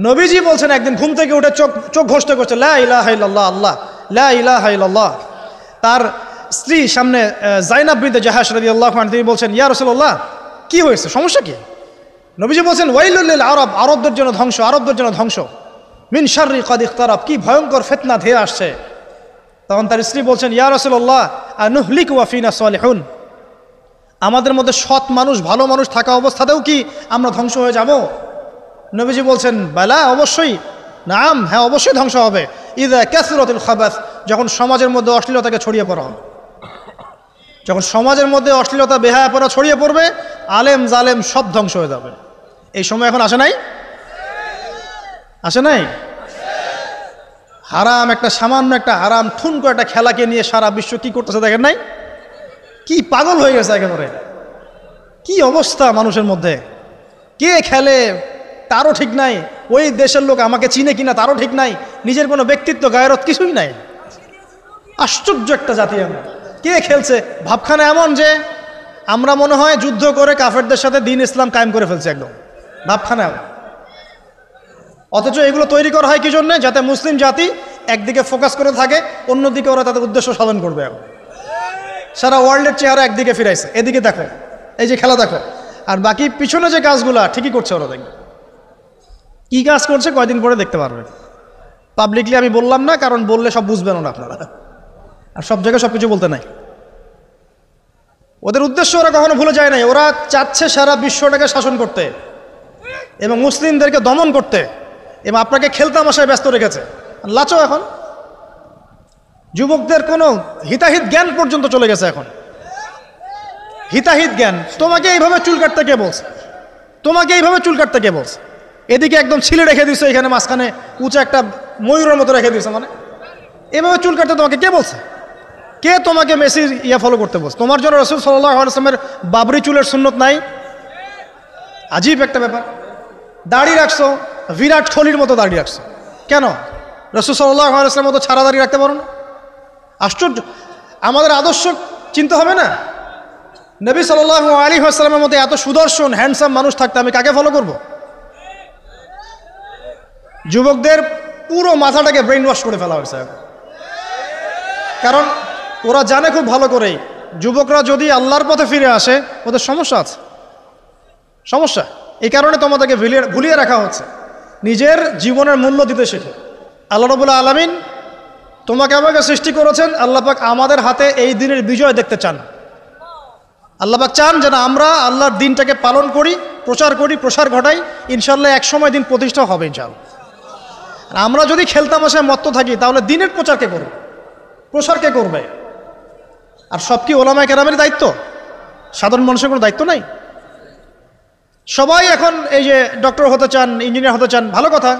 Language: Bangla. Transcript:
নবীজি বলছেন একদিন ঘুম থেকে উঠে চোখ ঘষ্ট করছে, লা ইলাহা ইল্লাল্লাহ, আল্লাহ লা ইলাহা ইল্লাল্লাহ। তার স্ত্রী সামনে জাইনাব বিনতে জাহাশ রাদিয়াল্লাহু আনহা, তিনি বলছেন, ইয়া রাসূলুল্লাহ, কি হয়েছে, সমস্যা কি? নবীজি বলছেন, ওয়াইলুল লিল আরব, আরবদের জন্য ধ্বংস, আরবদের জন্য ধ্বংস, মিন শাররি কাদ ইখতারাব, কি ভয়ঙ্কর ফিতনা ধেয়ে আসছে। তখন তার স্ত্রী বলছেন, ইয়া রাসূলুল্লাহ, আনুহলিকু ওয়া ফিনা সালিহুন, আমাদের মধ্যে সৎ মানুষ, ভালো মানুষ থাকা অবস্থাতেও কি আমরা ধ্বংস হয়ে যাব? নবীজি বলছেন, বালা, অবশ্যই, নাম, হ্যাঁ অবশ্যই ধ্বংস হবে। ইযা কাসরাতুল খাবাস, যখন সমাজের মধ্যে অশ্লীলতাকে ছড়িয়ে পড়া হবে, যখন সমাজের মধ্যে অশ্লীলতা বেহায়াপনা ছড়িয়ে পড়বে, আলেম জালেম সব ধ্বংস হয়ে যাবে। এই সময় এখন আসে নাই? আসে নাই? হারাম, একটা সামান্য একটা হারাম ঠুনকো একটা খেলাকে নিয়ে সারা বিশ্ব কি করতেছে দেখেন নাই? কি পাগল হয়ে গেছে একেবারে, কি অবস্থা মানুষের মধ্যে। কে খেলে তারও ঠিক নাই, ওই দেশের লোক আমাকে চিনে কিনা তারও ঠিক নাই, নিজের কোনো ব্যক্তিত্ব গায়রত কিছুই নাই। আশ্চর্য একটা জাতি আমরা। কে খেলছে? ভাবখানা এমন যে আমরা মনে হয় যুদ্ধ করে কাফেরদের সাথে দ্বীন ইসলাম কায়েম করে ফেলছে একদম, ভাবখানা। অথচ এগুলো তৈরি করা হয় কি জন্যে? যাতে মুসলিম জাতি একদিকে ফোকাস করে থাকে, অন্যদিকে ওরা তাদের উদ্দেশ্য সাধন করবে। সারা ওয়ার্ল্ডের চেহারা একদিকে ফিরাইছে, এদিকে দেখো, এই যে খেলা দেখো, আর বাকি পিছনে যে কাজগুলা ঠিকই করছে ওরা। দেখবে কি কাজ করছে কয়দিন পরে দেখতে পারবে। পাবলিকলি আমি বললাম না, কারণ বললে সব বুঝবেন না আপনারা, আর সব জায়গায় সব কিছু বলতে নাই। ওদের উদ্দেশ্য ওরা কখনো ভুলে যায় নাই। ওরা চাচ্ছে সারা বিশ্বটাকে শাসন করতে এবং মুসলিমদেরকে দমন করতে, এবং আপনাকে খেলতামাশায় ব্যস্ত রেখেছে। লাচো এখন যুবকদের কোনো হিতাহিত জ্ঞান পর্যন্ত চলে গেছে এখন। হিতাহিত জ্ঞান, তোমাকে এইভাবে চুল কাটতে কে বলছে? তোমাকে এইভাবে চুল কাটতে কে বলছে? এদিকে একদম ছিলে রেখে দিছো, এখানে মাঝখানে উঁচা একটা ময়ূরের মতো রেখে দিছো, মানে এভাবে চুল কাটতে তোমাকে কে বলছে? কে তোমাকে মেসির ফলো করতে বলছে? তোমার জন্য রাসূল সাল্লাল্লাহু আলাইহি ওয়াসাল্লামের বাবরি চুলের সুন্নত নাই? আজীব একটা ব্যাপার। দাড়ি রাখছো, বিরাট কোহলির মতো দাড়ি রাখছো, কেন? রাসূল সাল্লাল্লাহু আলাইহি ওয়াসাল্লামের মতো ছাড়া দাড়ি রাখতে পারো না? আশ্চর্য। আমাদের আদর্শ চিন্তা হবে না? নবী সাল্লাল্লাহু আলাইহি ওয়াসাল্লামের মতো এত সুদর্শন হ্যান্ডসাম মানুষ থাকতে আমি কাকে ফলো করব? যুবকদের পুরো মাথাটাকে ব্রেইন ওয়াশ করে ফেলা হয়েছে। কারণ ওরা জানে খুব ভালো করেই, যুবকরা যদি আল্লাহর পথে ফিরে আসে ওদের সমস্যা আছে, সমস্যা। এই কারণে তোমাদেরকে ভুলিয়ে রাখা হচ্ছে। নিজের জীবনের মূল্য দিতে শেখো। আল্লাহ রাব্বুল আলামিন তোমাকে আমাকে সৃষ্টি করেছেন, আল্লাহ পাক আমাদের হাতে এই দিনের বিজয় দেখতে চান। আল্লাহ পাক চান যেন আমরা আল্লাহর দিনটাকে পালন করি, প্রচার করি, প্রসার ঘটাই। ইনশাআল্লাহ এক সময় দিন প্রতিষ্ঠা হবে ইনশাআল্লাহ। আমরা যদি খেলতামাশায় মত্ত থাকি তাহলে দিনের প্রচার কে করবে, প্রসার কে করবে? আর সব কি ওলামায়ে কেরামের দায়িত্ব? সাধারণ মানুষের কোনো দায়িত্ব নাই? সবাই এখন এই যে ডক্টর হতে চান, ইঞ্জিনিয়ার হতে চান, ভালো কথা,